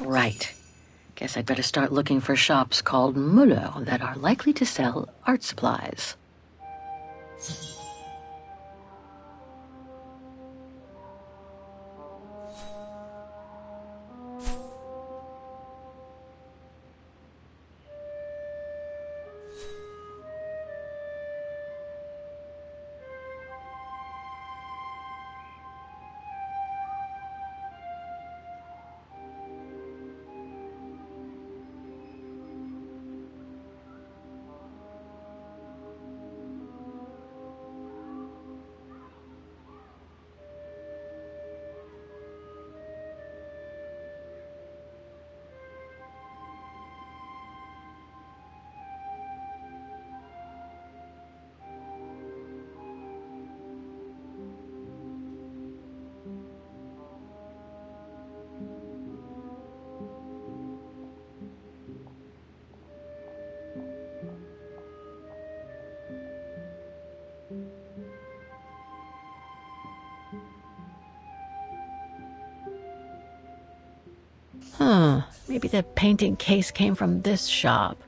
Right. Guess I'd better start looking for shops called Muller that are likely to sell art supplies. Maybe the painting case came from this shop.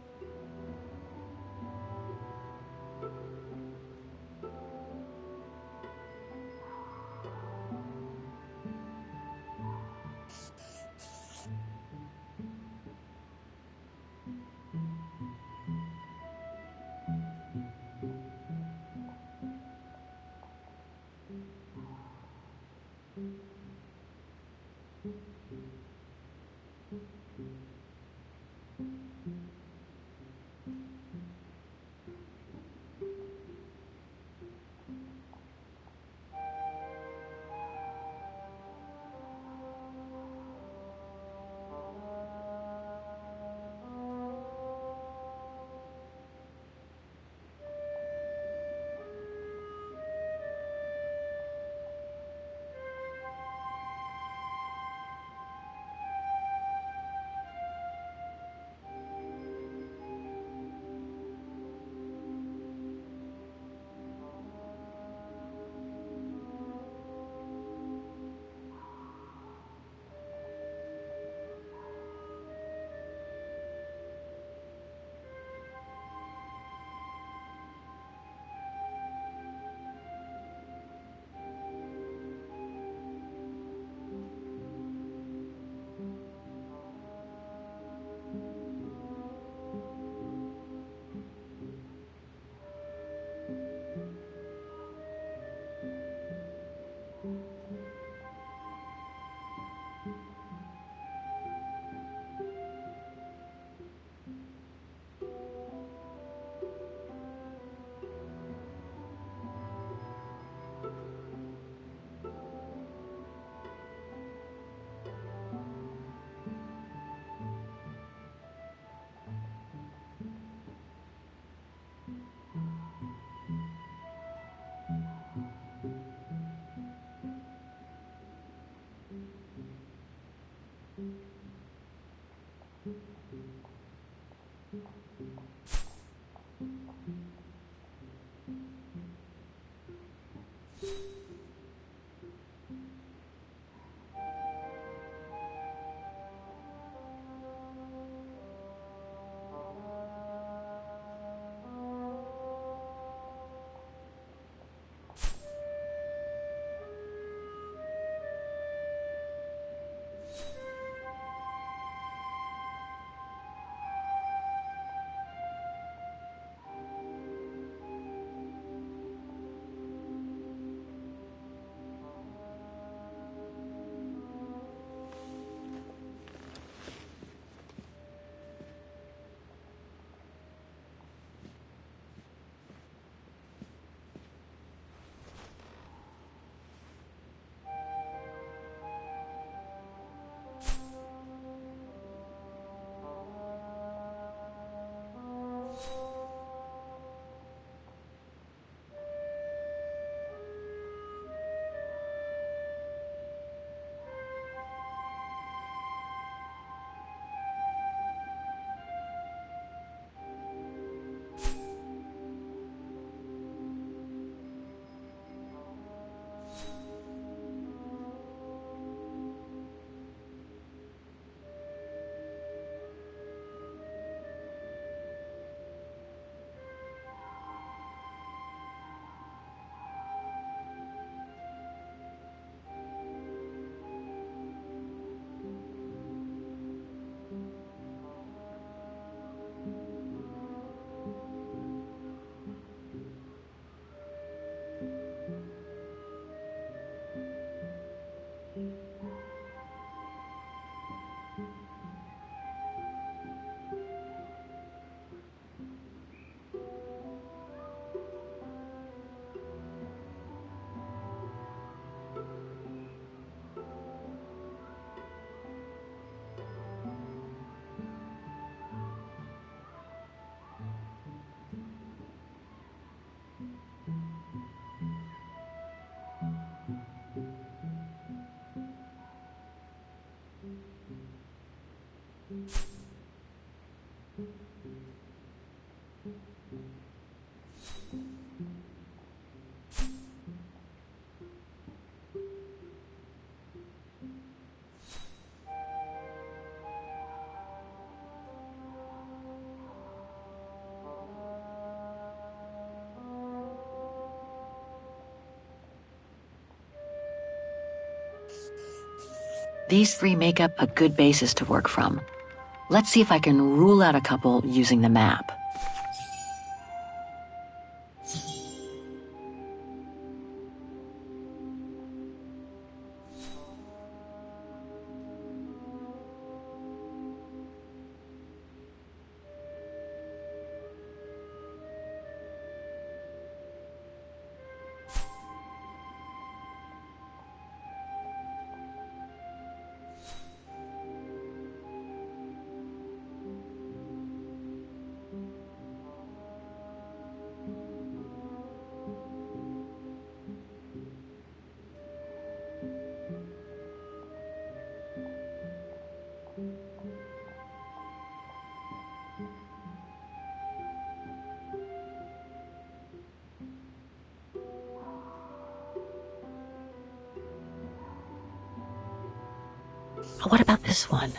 These three make up a good basis to work from. Let's see if I can rule out a couple using the map. What about this one?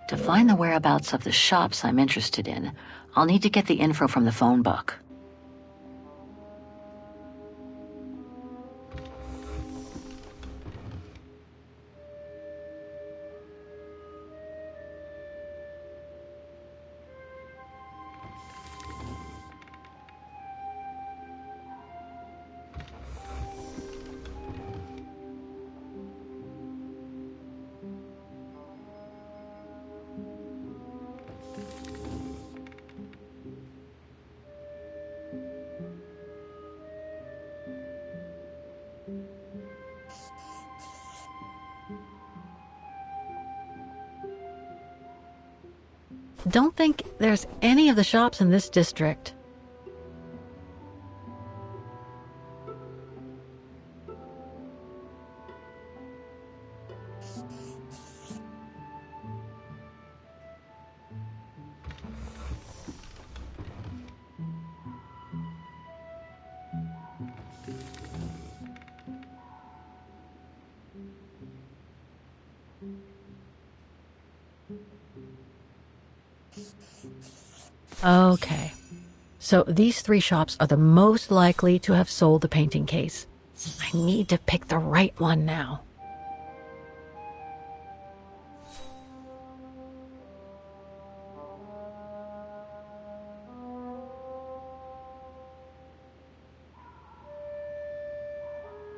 To find the whereabouts of the shops I'm interested in, I'll need to get the info from the phone book. Don't think there's any of the shops in this district. Okay, so these three shops are the most likely to have sold the painting case. I need to pick the right one now.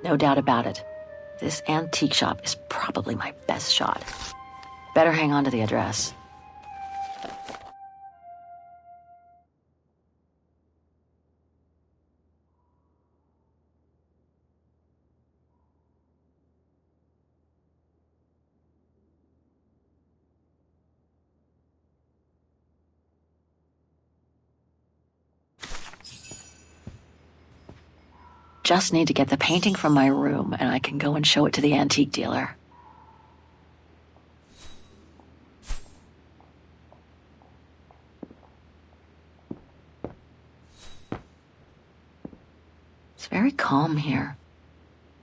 No doubt about it. This antique shop is probably my best shot. Better hang on to the address. Just need to get the painting from my room, and I can go and show it to the antique dealer. It's very calm here.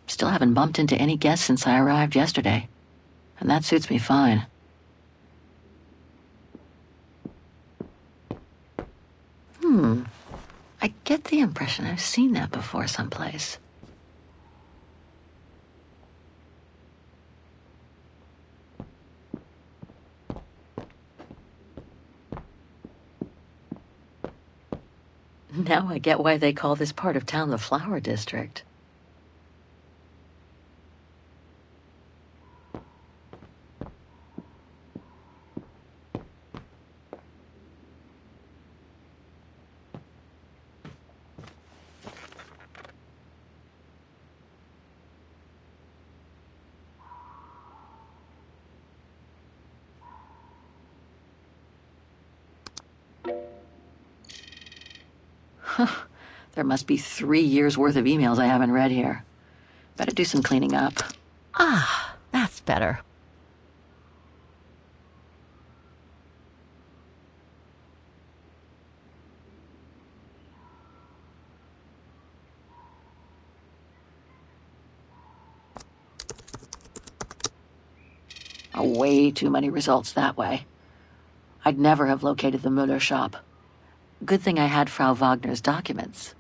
Still haven't bumped into any guests since I arrived yesterday, and that suits me fine. I get the impression I've seen that before someplace. Now I get why they call this part of town the Flower District. There must be 3 years' worth of emails I haven't read here. Better do some cleaning up. Ah, that's better. Way too many results that way. I'd never have located the Müller shop. Good thing I had Frau Wagner's documents.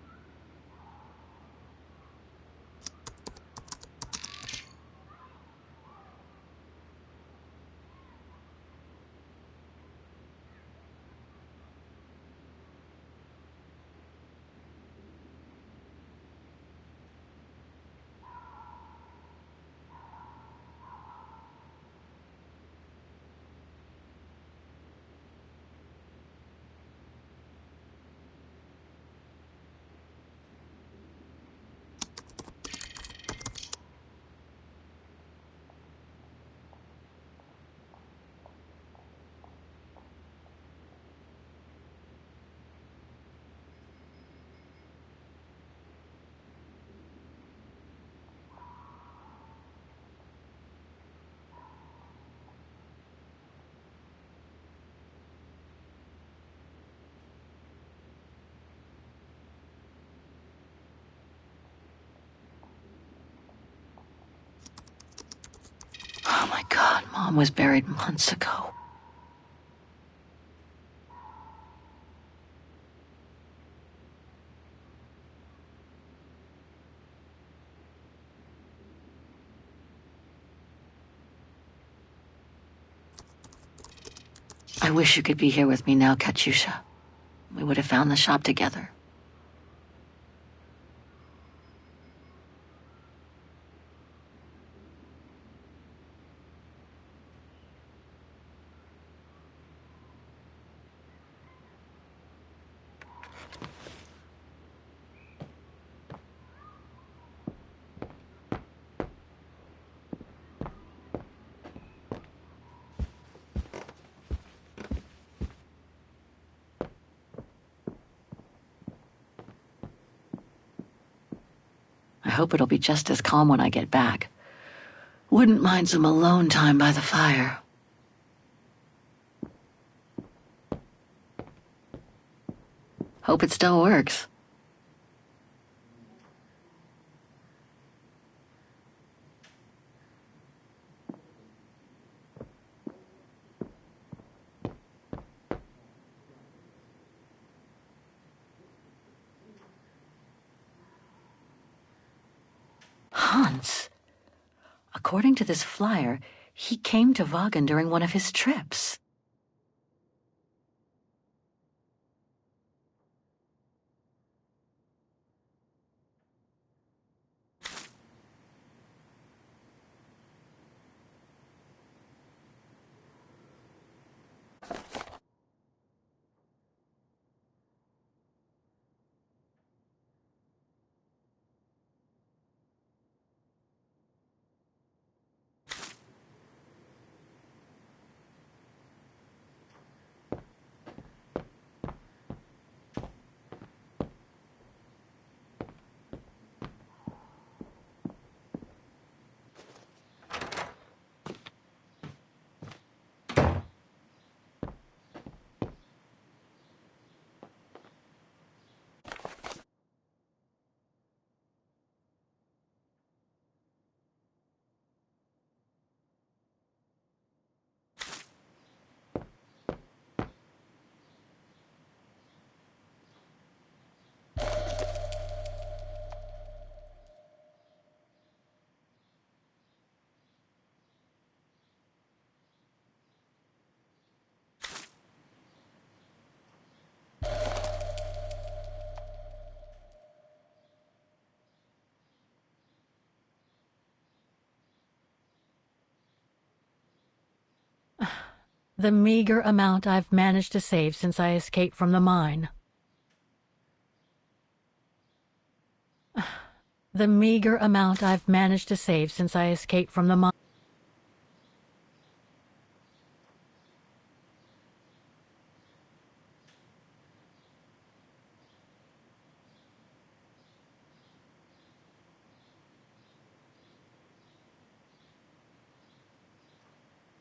Oh my God, Mom was buried months ago. I wish you could be here with me now, Katyusha. We would have found the shop together. I hope it'll be just as calm when I get back. Wouldn't mind some alone time by the fire. Hope it still works. Hans. According to this flyer, he came to Vaughan during one of his trips. The meager amount I've managed to save since I escaped from the mine. The meager amount I've managed to save since I escaped from the mine.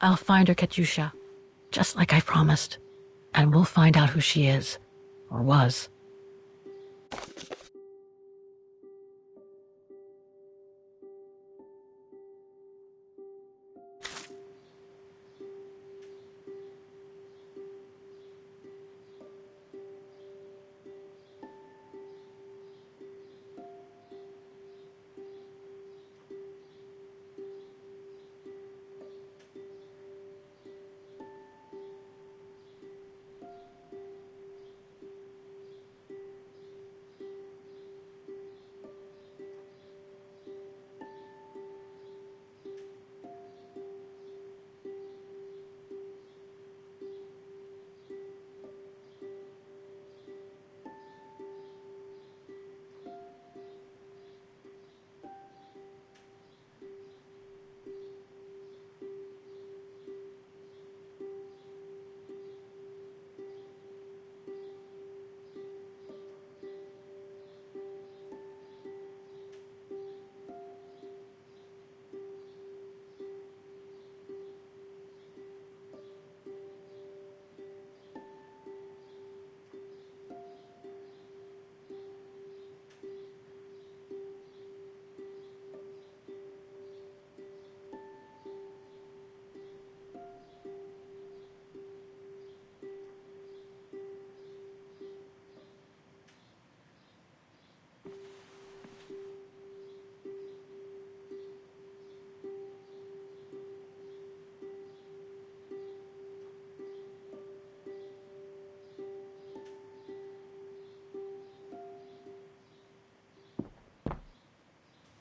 I'll find her, Katyusha, just like I promised. And we'll find out who she is, or was.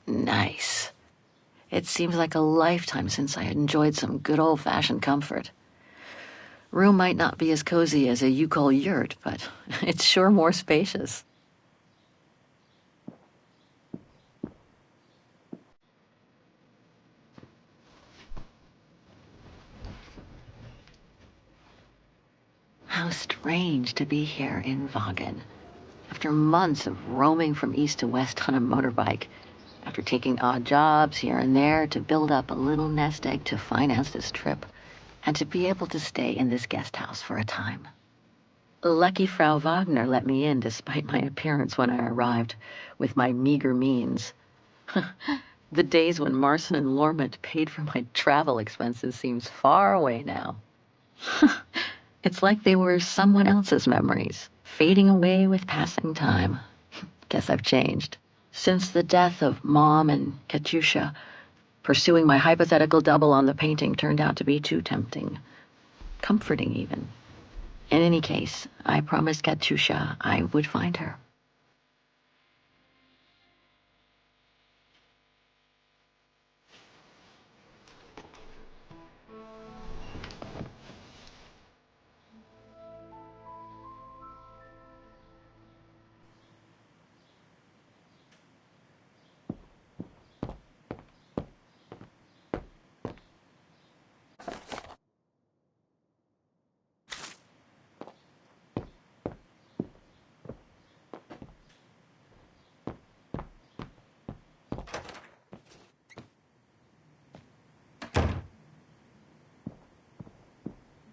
Nice. It seems like a lifetime since I enjoyed some good old-fashioned comfort. Room might not be as cozy as a Yukol yurt, but it's sure more spacious. How strange to be here in Vagen. After months of roaming from east to west on a motorbike, after taking odd jobs here and there to build up a little nest egg to finance this trip, and to be able to stay in this guest house for a time. Lucky Frau Wagner let me in despite my appearance when I arrived, with my meager means. The days when Marson and Lormont paid for my travel expenses seems far away now. It's like they were someone else's memories, fading away with passing time. Guess I've changed. Since the death of Mom and Katyusha, pursuing my hypothetical double on the painting turned out to be too tempting. Comforting, even. In any case, I promised Katyusha I would find her.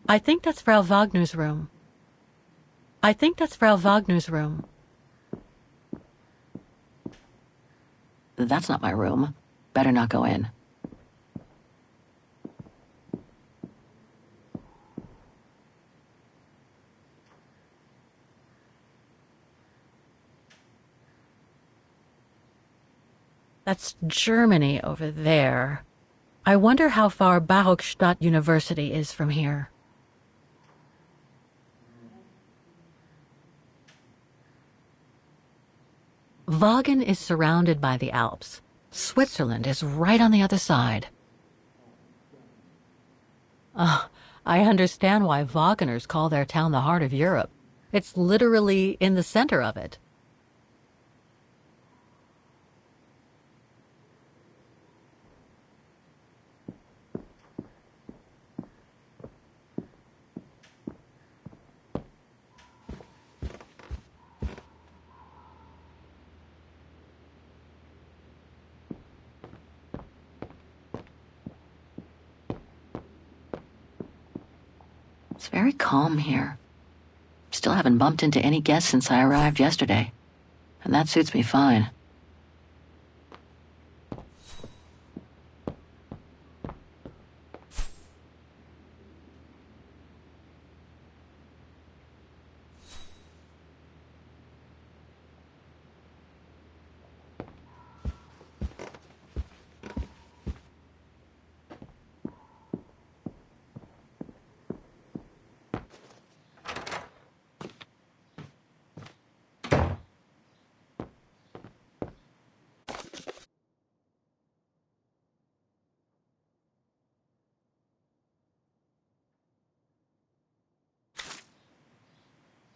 I think that's Frau Wagner's room. I think that's Frau Wagner's room. That's not my room. Better not go in. That's Germany over there. I wonder how far Baruchstadt University is from here. Vagen is surrounded by the Alps. Switzerland is right on the other side. I understand why Wagners call their town the heart of Europe. It's literally in the center of it. It's very calm here. Still haven't bumped into any guests since I arrived yesterday, and that suits me fine.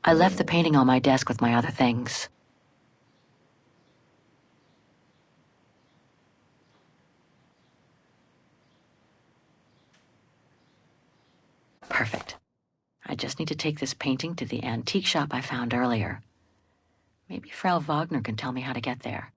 I left the painting on my desk with my other things. Perfect. I just need to take this painting to the antique shop I found earlier. Maybe Frau Wagner can tell me how to get there.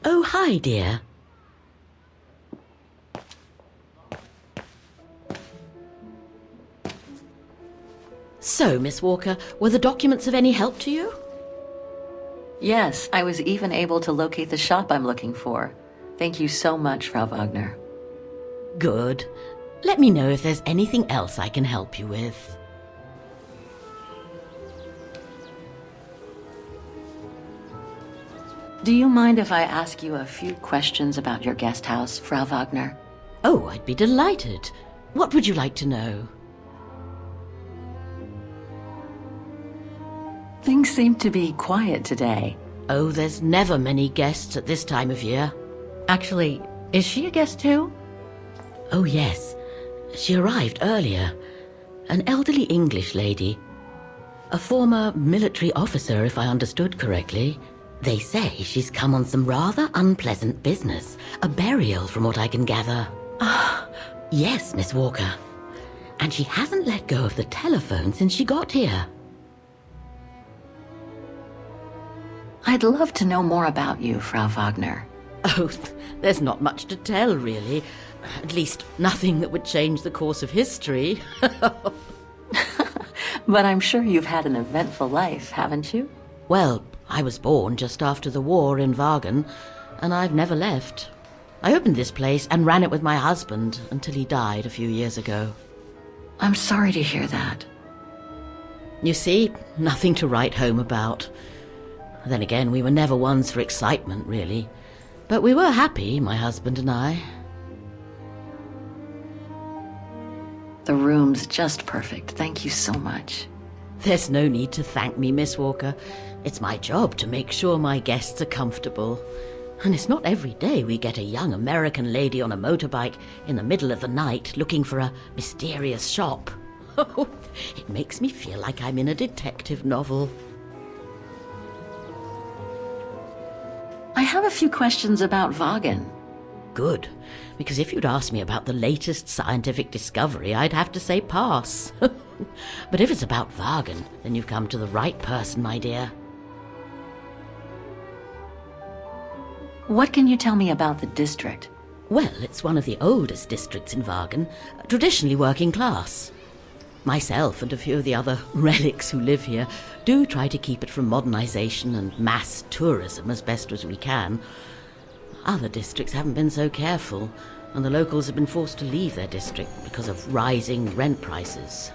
Oh, hi, dear. So, Miss Walker, were the documents of any help to you? Yes, I was even able to locate the shop I'm looking for. Thank you so much, Frau Wagner. Good. Let me know if there's anything else I can help you with. Do you mind if I ask you a few questions about your guest house, Frau Wagner? Oh, I'd be delighted. What would you like to know? Things seem to be quiet today. Oh, there's never many guests at this time of year. Actually, is she a guest too? Oh, yes. She arrived earlier. An elderly English lady. A former military officer, if I understood correctly. They say she's come on some rather unpleasant business. A burial, from what I can gather. Yes, Miss Walker. And she hasn't let go of the telephone since she got here. I'd love to know more about you, Frau Wagner. Oh, there's not much to tell, really. At least, nothing that would change the course of history. But I'm sure you've had an eventful life, haven't you? Well, I was born just after the war in Wagen, and I've never left. I opened this place and ran it with my husband until he died a few years ago. I'm sorry to hear that. You see, nothing to write home about. Then again, we were never ones for excitement, really. But we were happy, my husband and I. The room's just perfect. Thank you so much. There's no need to thank me, Miss Walker. It's my job to make sure my guests are comfortable. And it's not every day we get a young American lady on a motorbike in the middle of the night looking for a mysterious shop. Oh, it makes me feel like I'm in a detective novel. I have a few questions about Vaughan. Good, because if you'd asked me about the latest scientific discovery, I'd have to say pass. But if it's about Vaughan, then you've come to the right person, my dear. What can you tell me about the district? Well, it's one of the oldest districts in Vaughan, traditionally working class. Myself and a few of the other relics who live here do try to keep it from modernisation and mass tourism as best as we can. Other districts haven't been so careful, and the locals have been forced to leave their district because of rising rent prices.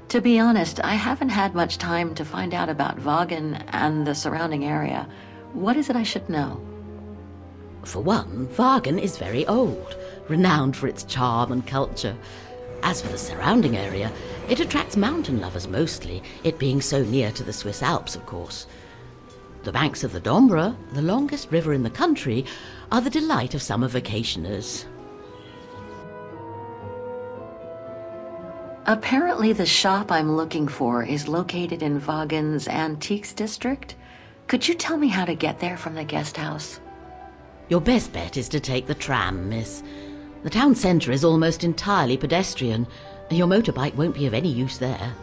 To be honest, I haven't had much time to find out about Vaughan and the surrounding area. What is it I should know? For one, Vaughan is very old, renowned for its charm and culture. As for the surrounding area, it attracts mountain lovers mostly, it being so near to the Swiss Alps, of course. The banks of the Dombra, the longest river in the country, are the delight of summer vacationers. Apparently the shop I'm looking for is located in Vaughan's Antiques district. Could you tell me how to get there from the guest house? Your best bet is to take the tram, miss. The town centre is almost entirely pedestrian, and your motorbike won't be of any use there.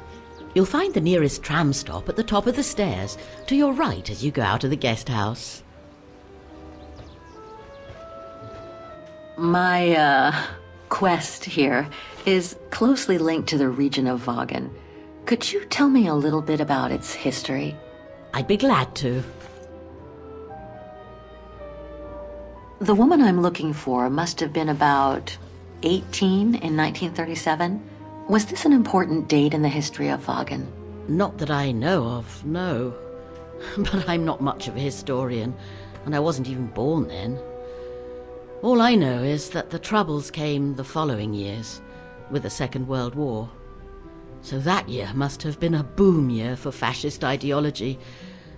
You'll find the nearest tram stop at the top of the stairs, to your right as you go out of the guest house. My, quest here is closely linked to the region of Vaughan. Could you tell me a little bit about its history? I'd be glad to. The woman I'm looking for must have been about 18 in 1937. Was this an important date in the history of Vaughan? Not that I know of, no. But I'm not much of a historian, and I wasn't even born then. All I know is that the Troubles came the following years, with the Second World War. So that year must have been a boom year for fascist ideology,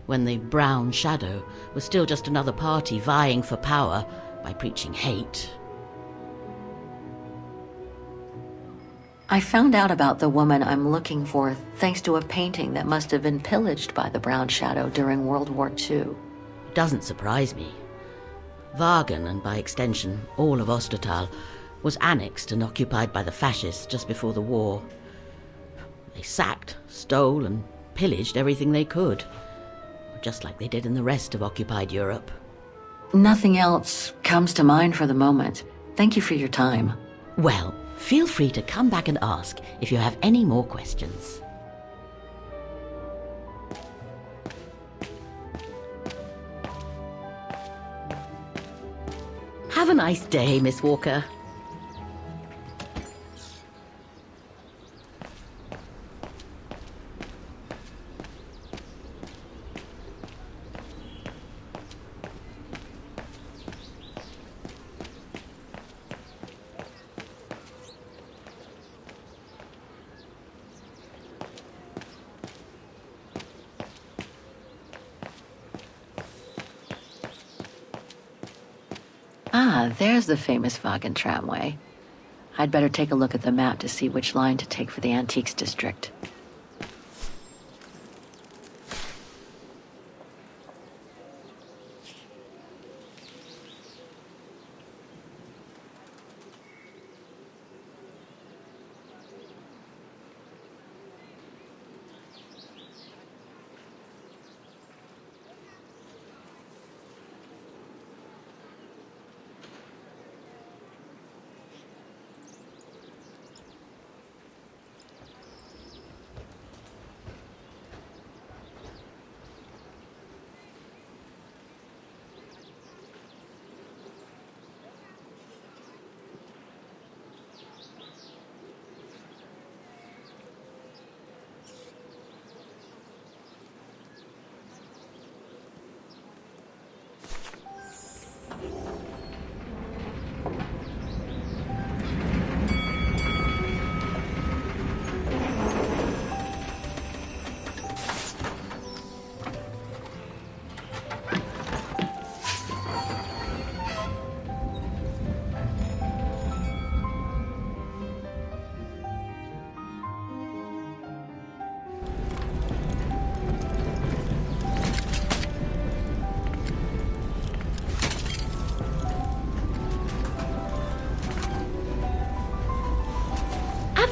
when the Brown Shadow was still just another party vying for power by preaching hate. I found out about the woman I'm looking for thanks to a painting that must have been pillaged by the Brown Shadow during World War II. It doesn't surprise me. Vaughan, and by extension all of Ostertal, was annexed and occupied by the fascists just before the war. They sacked, stole, and pillaged everything they could, just like they did in the rest of occupied Europe. Nothing else comes to mind for the moment. Thank you for your time. Well, feel free to come back and ask if you have any more questions. Have a nice day, Miss Walker. Ah, there's the famous Vaughan tramway. I'd better take a look at the map to see which line to take for the Antiques district.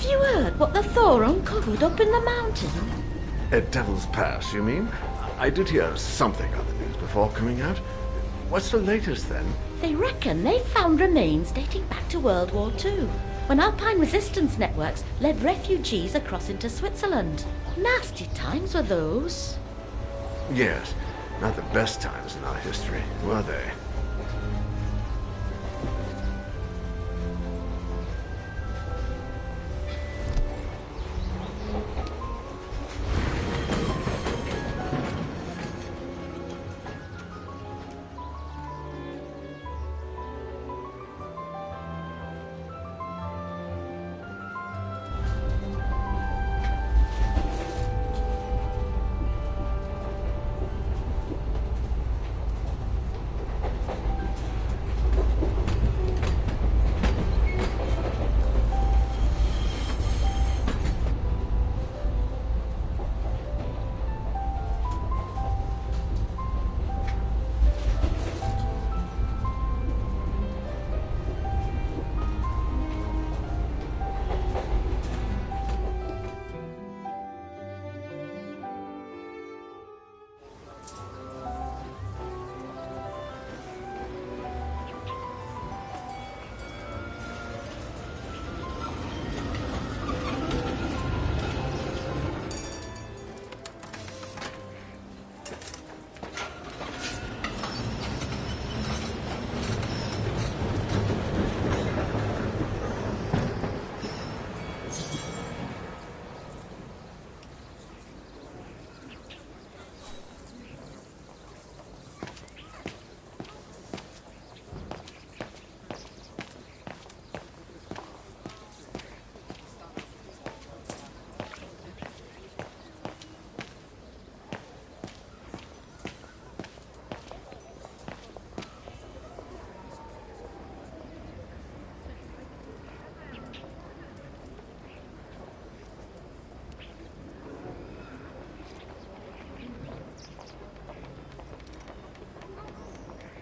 Have you heard what the Thor uncovered up in the mountain? At Devil's Pass, you mean? I did hear something on the news before coming out. What's the latest, then? They reckon they've found remains dating back to World War II, when Alpine resistance networks led refugees across into Switzerland. Nasty times were those. Yes, not the best times in our history, were they?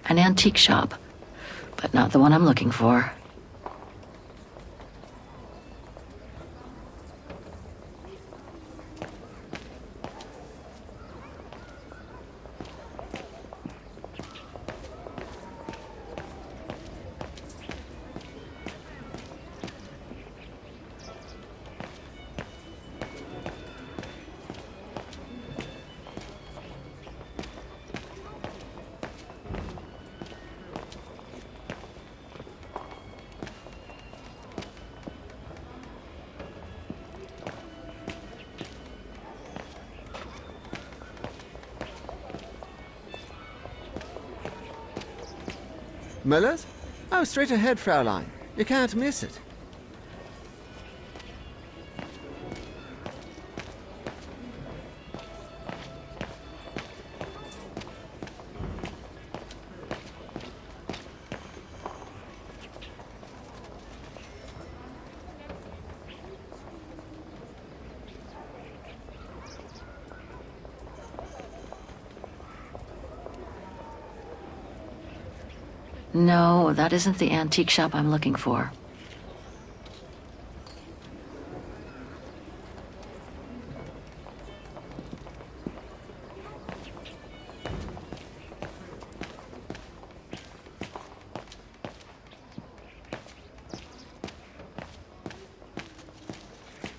An antique shop, but not the one I'm looking for. Miller's? Oh, straight ahead, Fraulein. You can't miss it. No, that isn't the antique shop I'm looking for.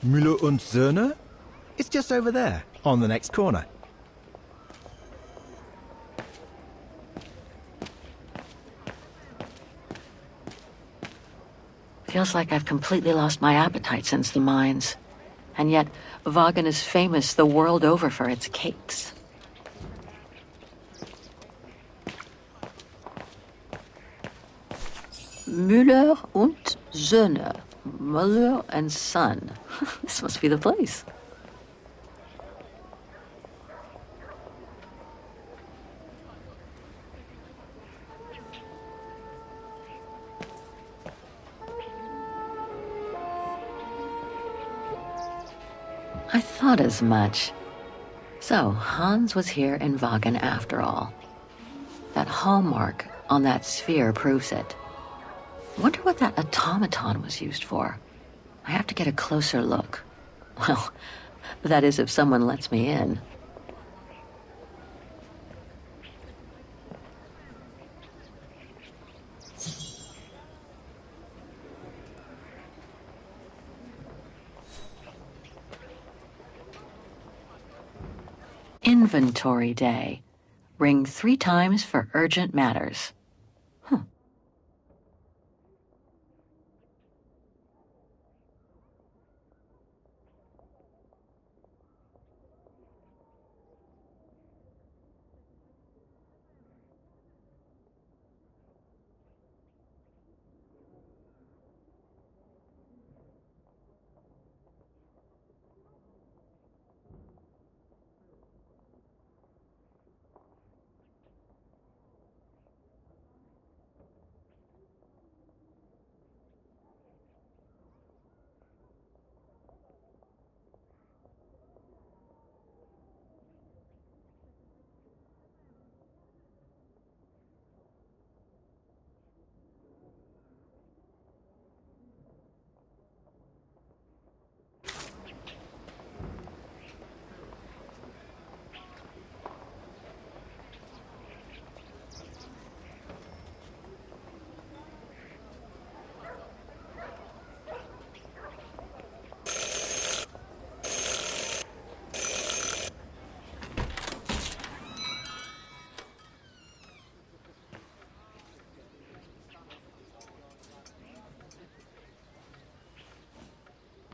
Müller und Söhne? It's just over there, on the next corner. Feels like I've completely lost my appetite since the mines. And yet, Vagen is famous the world over for its cakes. Müller und Söhne. Müller and Son. This must be the place. I thought as much. So, Hans was here in Vagen after all. That hallmark on that sphere proves it. Wonder what that automaton was used for. I have to get a closer look. Well, that is if someone lets me in. Inventory day. Ring 3 times for urgent matters.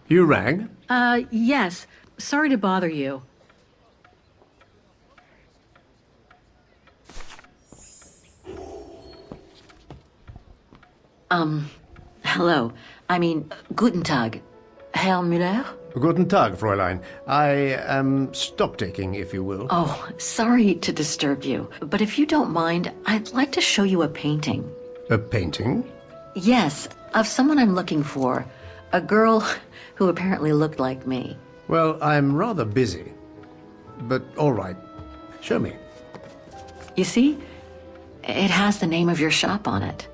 You rang? Yes. Sorry to bother you. Hello. I mean, guten Tag. Herr Müller? Guten Tag, Fräulein. I am stock-taking, if you will. Oh, sorry to disturb you, but if you don't mind, I'd like to show you a painting. A painting? Yes, of someone I'm looking for. A girl who apparently looked like me. Well, I'm rather busy. But all right. Show me. You see? It has the name of your shop on it.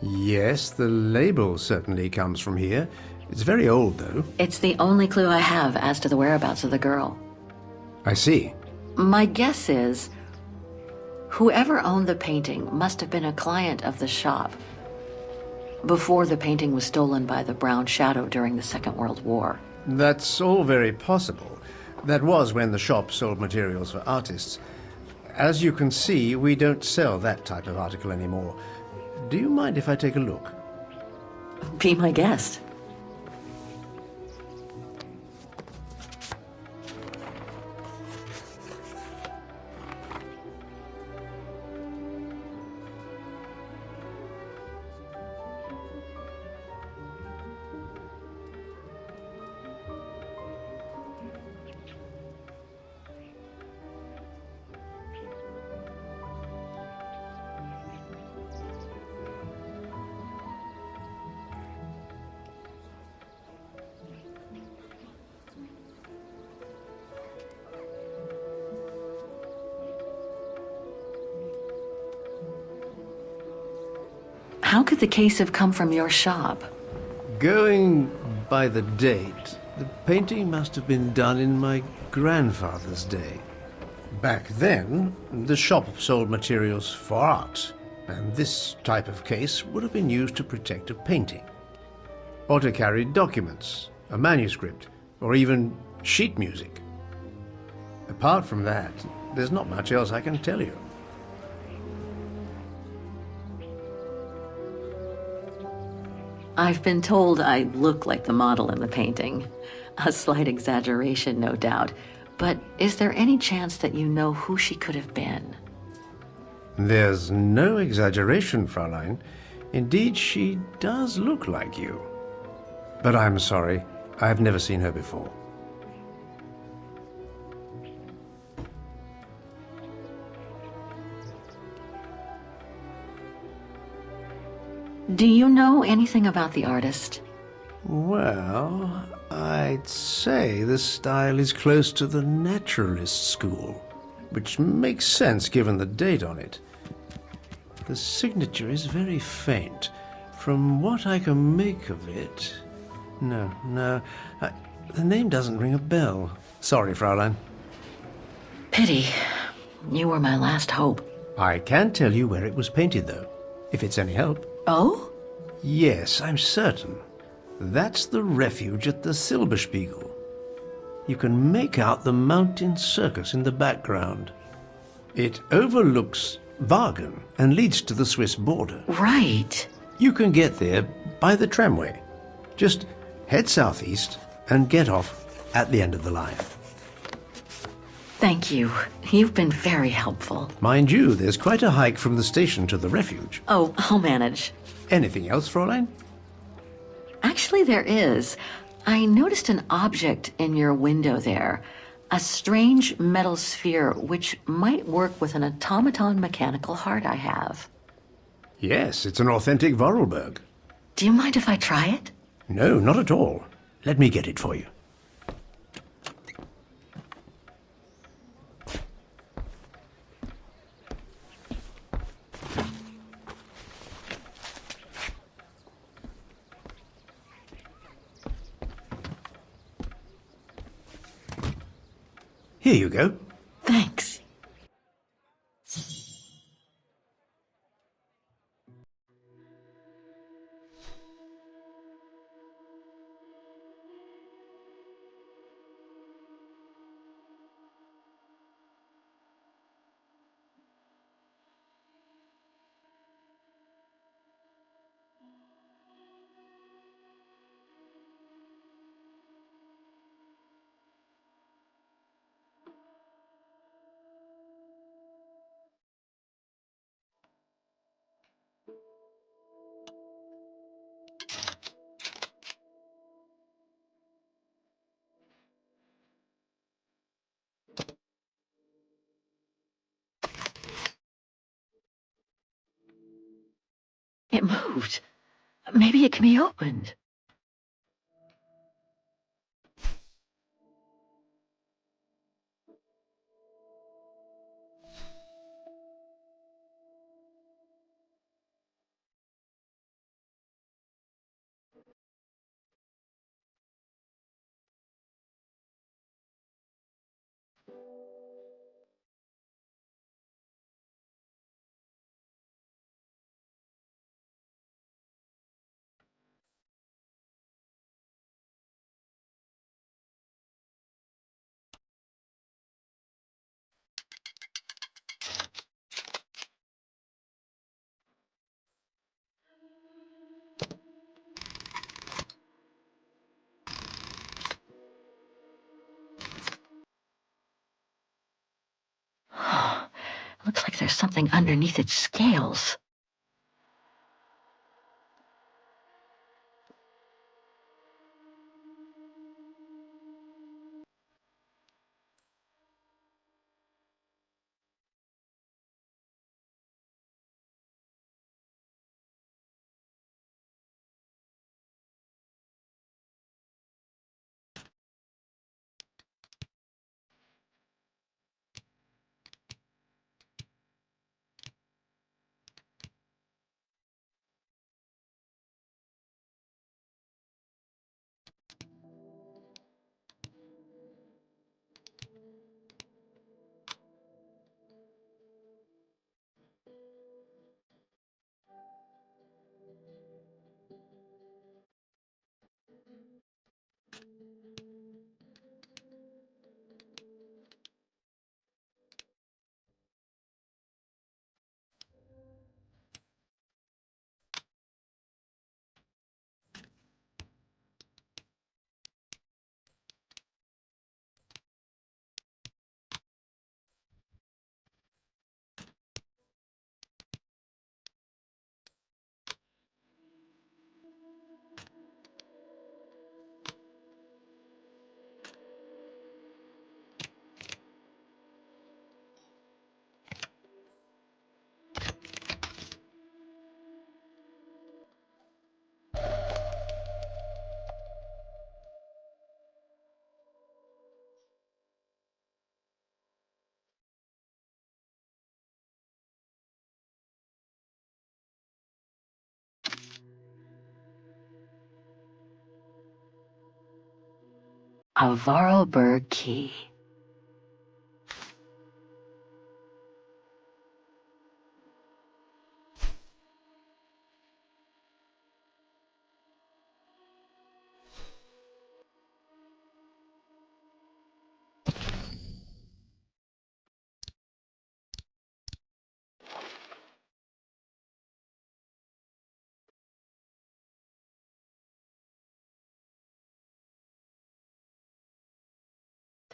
Yes, the label certainly comes from here. It's very old, though. It's the only clue I have as to the whereabouts of the girl. I see. My guess is whoever owned the painting must have been a client of the shop before the painting was stolen by the Brown Shadow during the Second World War. That's all very possible. That was when the shop sold materials for artists. As you can see, we don't sell that type of article anymore. Do you mind if I take a look? Be my guest. How could the case have come from your shop? Going by the date, the painting must have been done in my grandfather's day. Back then, the shop sold materials for art, and this type of case would have been used to protect a painting. Or to carry documents, a manuscript, or even sheet music. Apart from that, there's not much else I can tell you. I've been told I look like the model in the painting. A slight exaggeration, no doubt. But is there any chance that you know who she could have been? There's no exaggeration, Fräulein. Indeed, she does look like you. But I'm sorry, I've never seen her before. Do you know anything about the artist? Well, I'd say the style is close to the naturalist school, which makes sense given the date on it. The signature is very faint. From what I can make of it, No. Uh, the name doesn't ring a bell. Sorry, Fraulein. Pity. You were my last hope. I can tell you where it was painted, though, if it's any help. Oh? Yes, I'm certain. That's the refuge at the Silberspiegel. You can make out the mountain circus in the background. It overlooks Wagen and leads to the Swiss border. Right. You can get there by the tramway. Just head southeast and get off at the end of the line. Thank you. You've been very helpful. Mind you, there's quite a hike from the station to the refuge. Oh, I'll manage. Anything else, Fräulein? Actually, there is. I noticed an object in your window there. A strange metal sphere which might work with an automaton mechanical heart I have. Yes, it's an authentic Vorarlberg. Do you mind if I try it? No, not at all. Let me get it for you. Here you go. Thanks. It moved. Maybe it can be opened. Looks like there's something underneath its scales. A Vorarlberg key.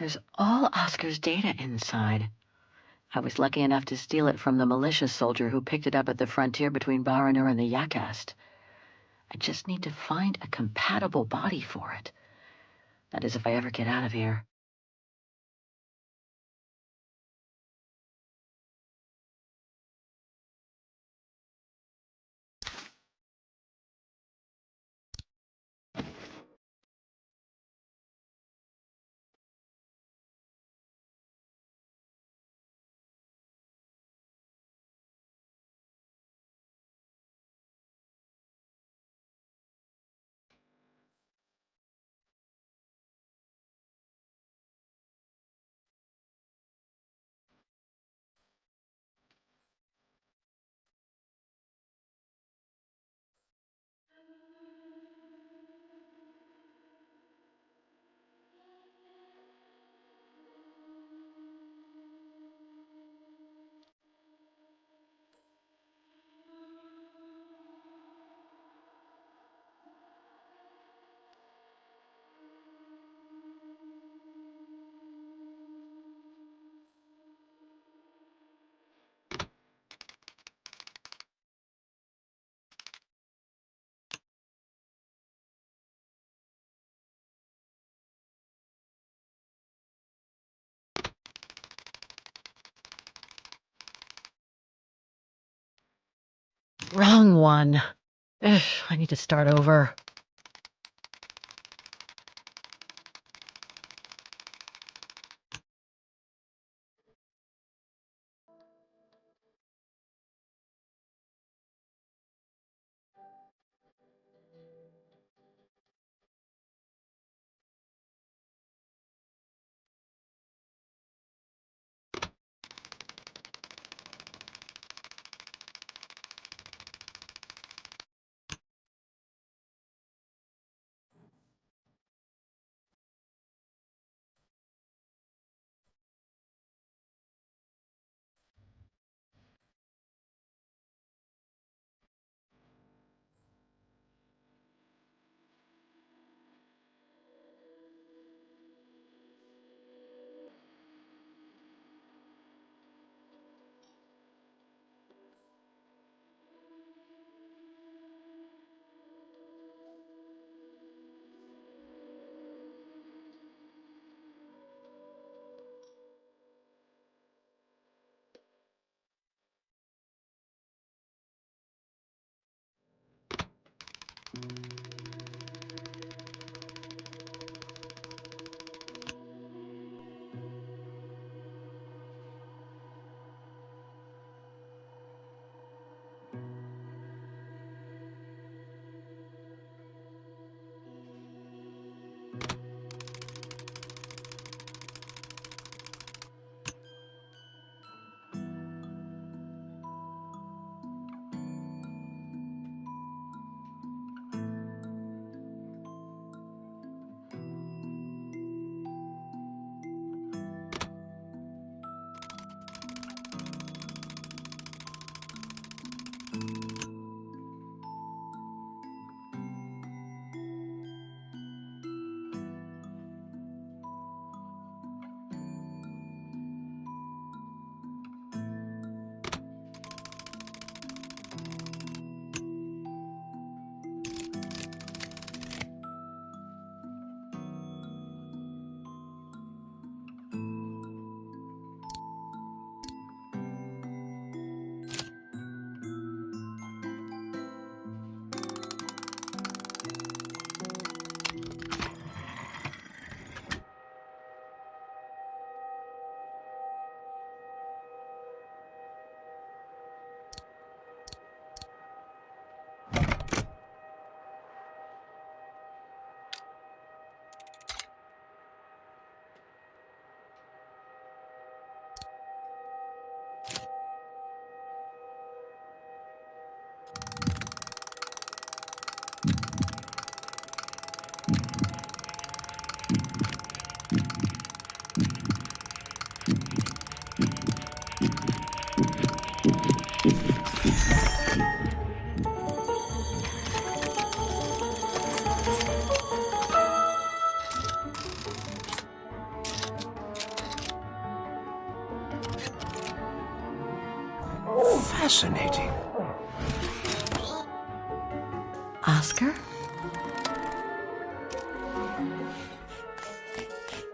There's all Oscar's data inside. I was lucky enough to steal it from the militia soldier who picked it up at the frontier between Baranur and the Yakast. I just need to find a compatible body for it. That is, if I ever get out of here. Wrong one. Ugh, I need to start over. Fascinating. Oscar?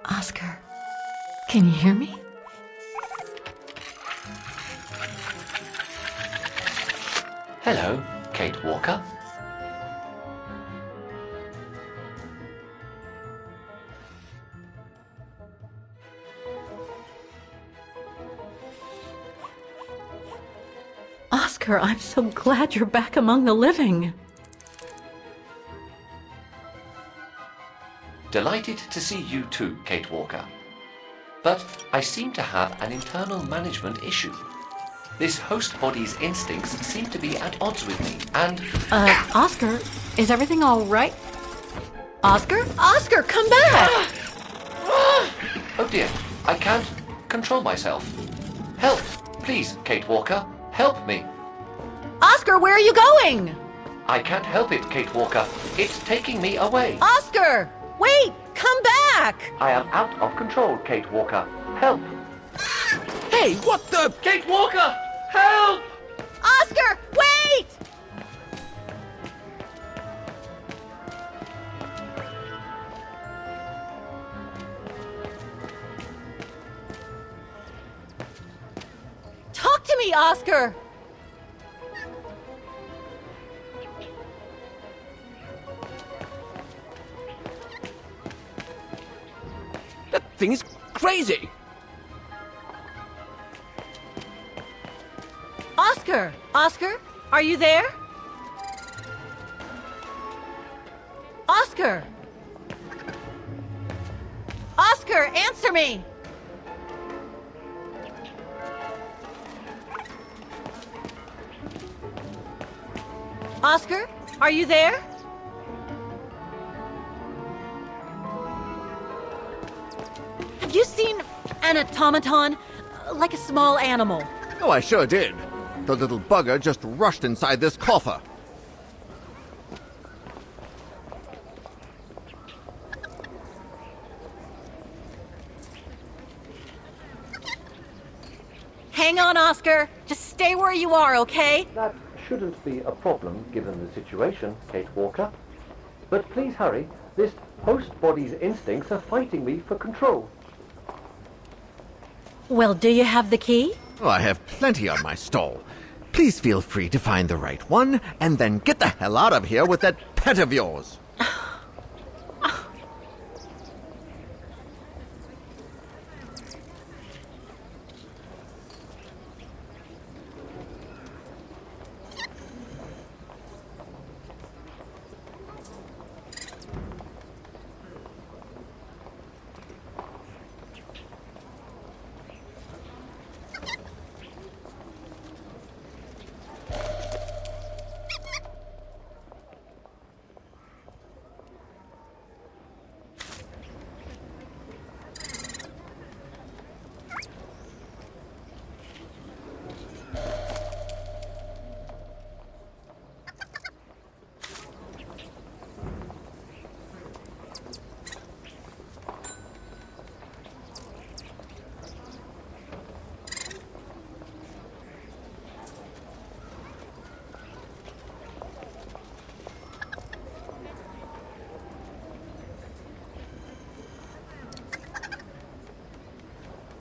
Oscar, can you hear me? Hello, Kate Walker. Oscar, I'm so glad you're back among the living. Delighted to see you too, Kate Walker. But I seem to have an internal management issue. This host body's instincts seem to be at odds with me, and... Oscar, is everything all right? Oscar? Oscar, come back! Oh dear, I can't control myself. Help, please, Kate Walker. Help me. Oscar, where are you going? I can't help it, Kate Walker. It's taking me away. Oscar! Wait! Come back! I am out of control, Kate Walker. Help. Hey, what the... Kate Walker! Help! Oscar, wait! Talk to me, Oscar! That thing is crazy! Oscar! Oscar, are you there? Oscar! Oscar, answer me! Oscar, are you there? Have you seen an automaton? Like a small animal. Oh, I sure did. The little bugger just rushed inside this coffer. Hang on, Oscar. Just stay where you are, okay? That shouldn't be a problem given the situation, Kate Walker. But please hurry. This host body's instincts are fighting me for control. Well, do you have the key? Oh, I have plenty on my stall. Please feel free to find the right one, and then get the hell out of here with that pet of yours.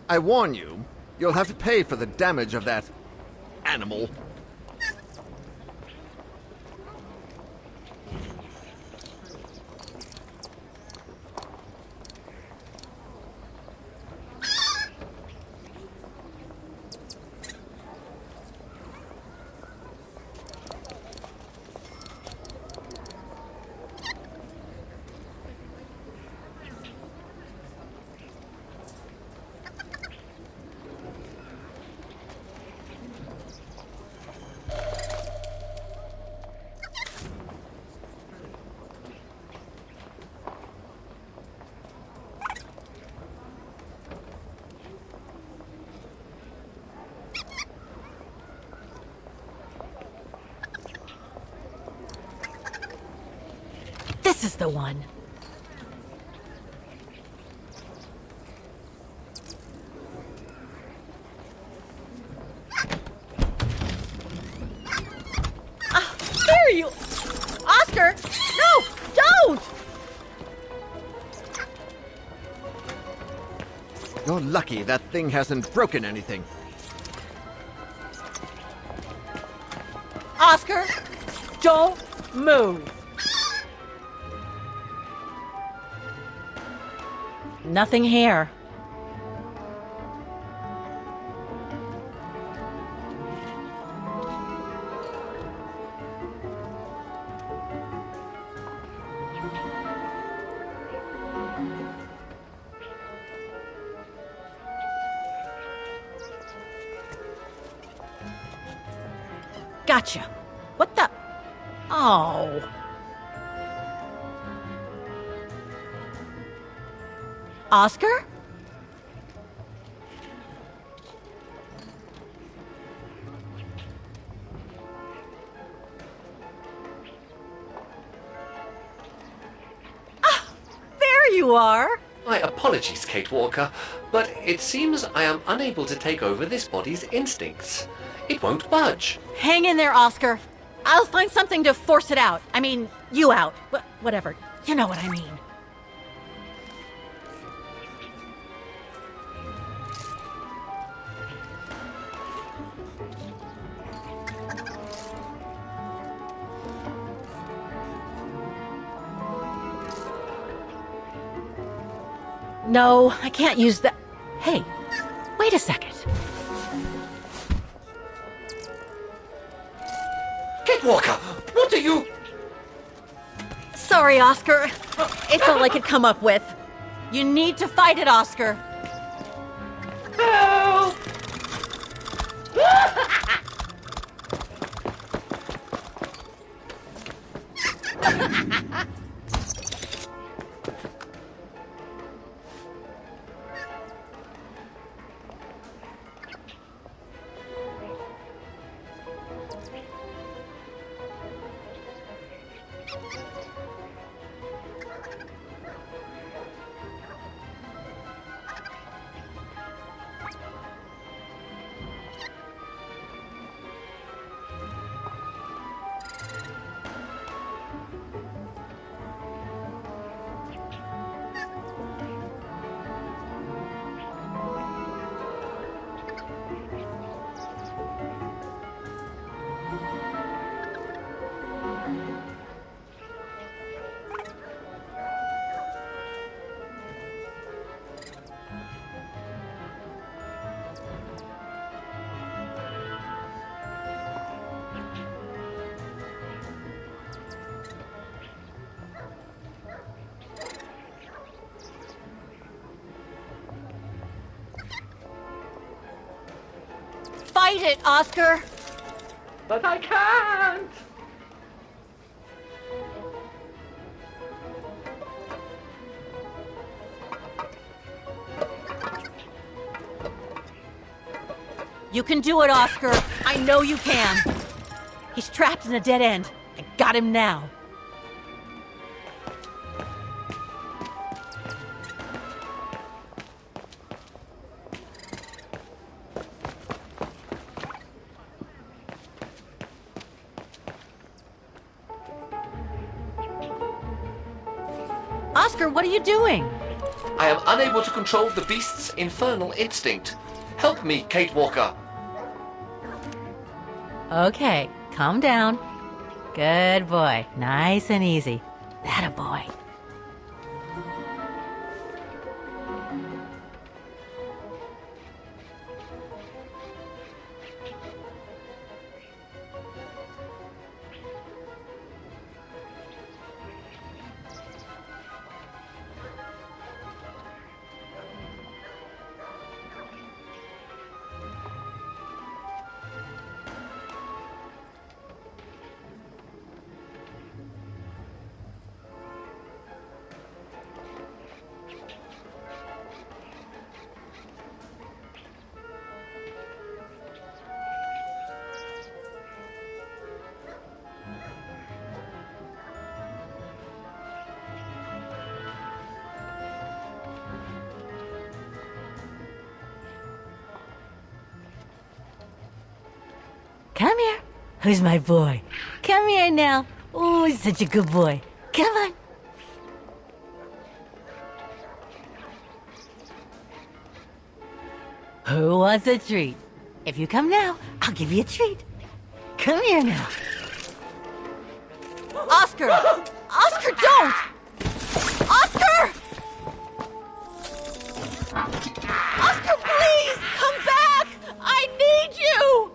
I warn you, you'll have to pay for the damage of that animal. This is the one. lucky that thing hasn't broken anything. Oscar, don't move. Nothing here. Gotcha. What the? Oh. Oscar? Ah, there you are. My apologies, Kate Walker, but it seems I am unable to take over this body's instincts. It won't budge. Hang in there, Oscar. I'll find something to force it out. I mean, you out. Whatever. You know what I mean. No, I can't use that. Hey, wait a second. Kate Walker, what are you... Sorry, Oscar. It's all I could come up with. You need to fight it, Oscar. Help! Fight it, Oscar! But I can't! You can do it, Oscar. I know you can. He's trapped in a dead end. I got him now. Oscar, what are you doing? I am unable to control the beast's infernal instinct. Help me, Kate Walker. Okay, calm down. Good boy. Nice and easy. That a boy. Come here. Who's my boy? Come here now. Oh, he's such a good boy. Come on. Who wants a treat? If you come now, I'll give you a treat. Come here now. Oscar! Oscar, don't! Oscar! Oscar, please! Come back! I need you!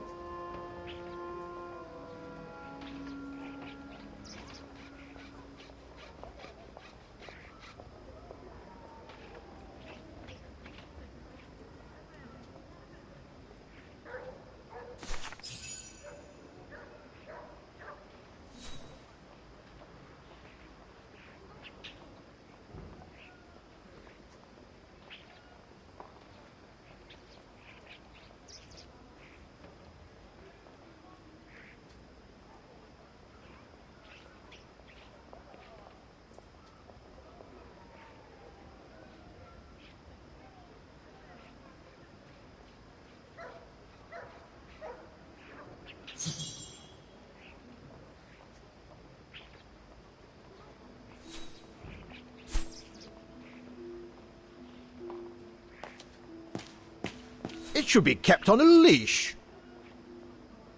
It should be kept on a leash.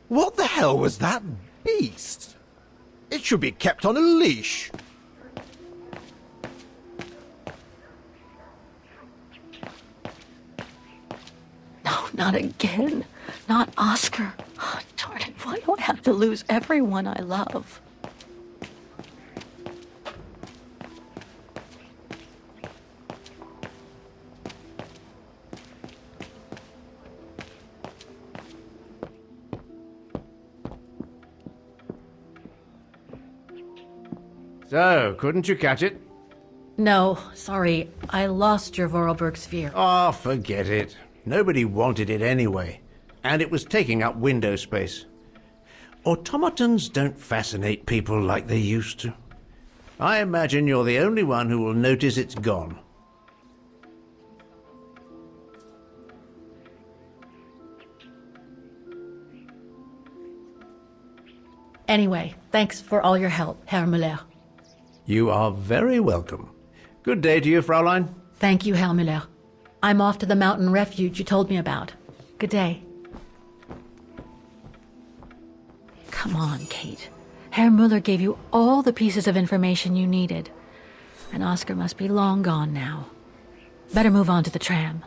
What the hell was that beast? It should be kept on a leash. No, not again. Not Oscar. Oh, darn it, why do I have to lose everyone I love? So, couldn't you catch it? No, sorry. I lost your Vorarlberg sphere. Oh, forget it. Nobody wanted it anyway. And it was taking up window space. Automatons don't fascinate people like they used to. I imagine you're the only one who will notice it's gone. Anyway, thanks for all your help, Herr Müller. You are very welcome. Good day to you, Fraulein. Thank you, Herr Müller. I'm off to the mountain refuge you told me about. Good day. Come on, Kate. Herr Müller gave you all the pieces of information you needed. And Oscar must be long gone now. Better move on to the tram.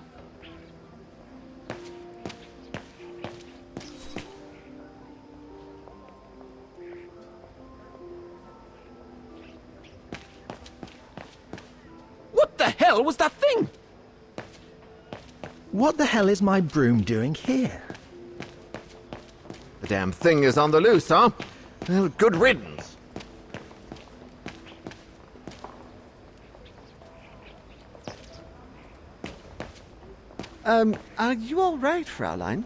What the hell was that thing? What the hell is my broom doing here? The damn thing is on the loose, huh? Well, good riddance. Are you all right, Fraulein?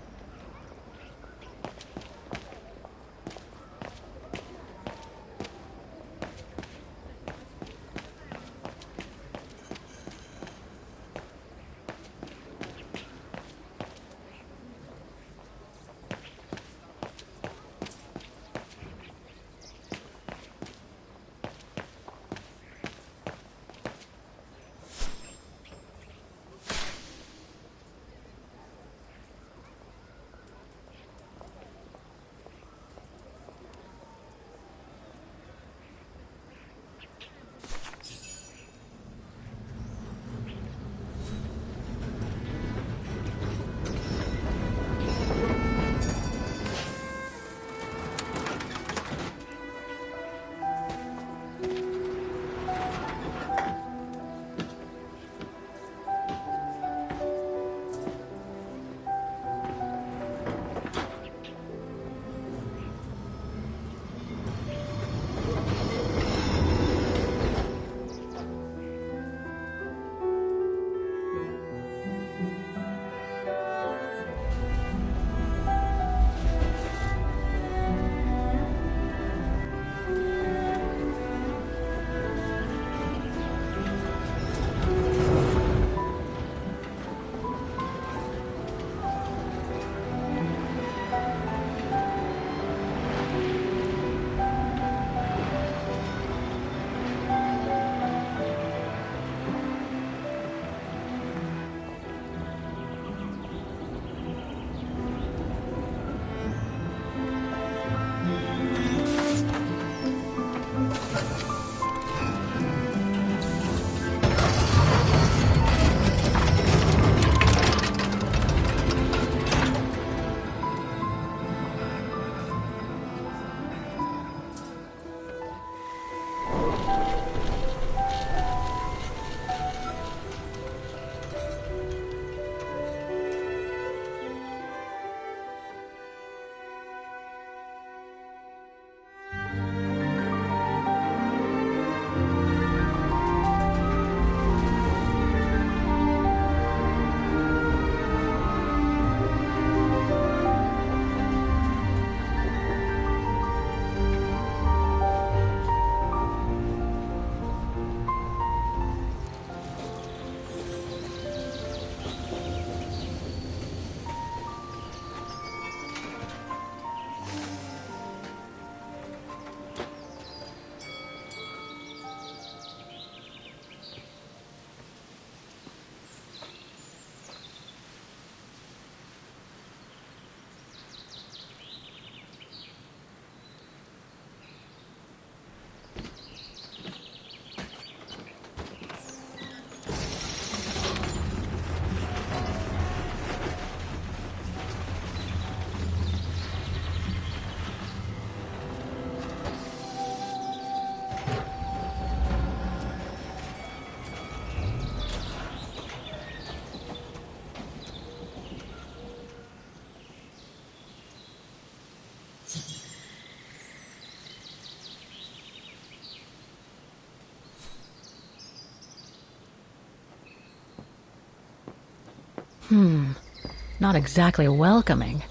Not exactly welcoming.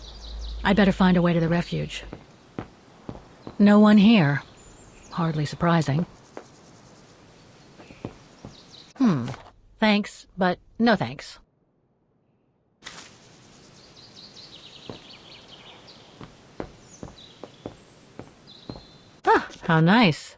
I'd better find a way to the refuge. No one here. Hardly surprising. Thanks, but no thanks. Ah, how nice.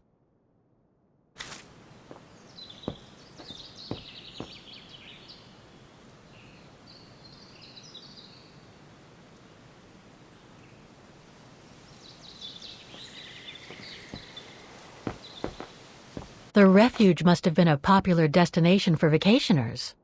The refuge must have been a popular destination for vacationers.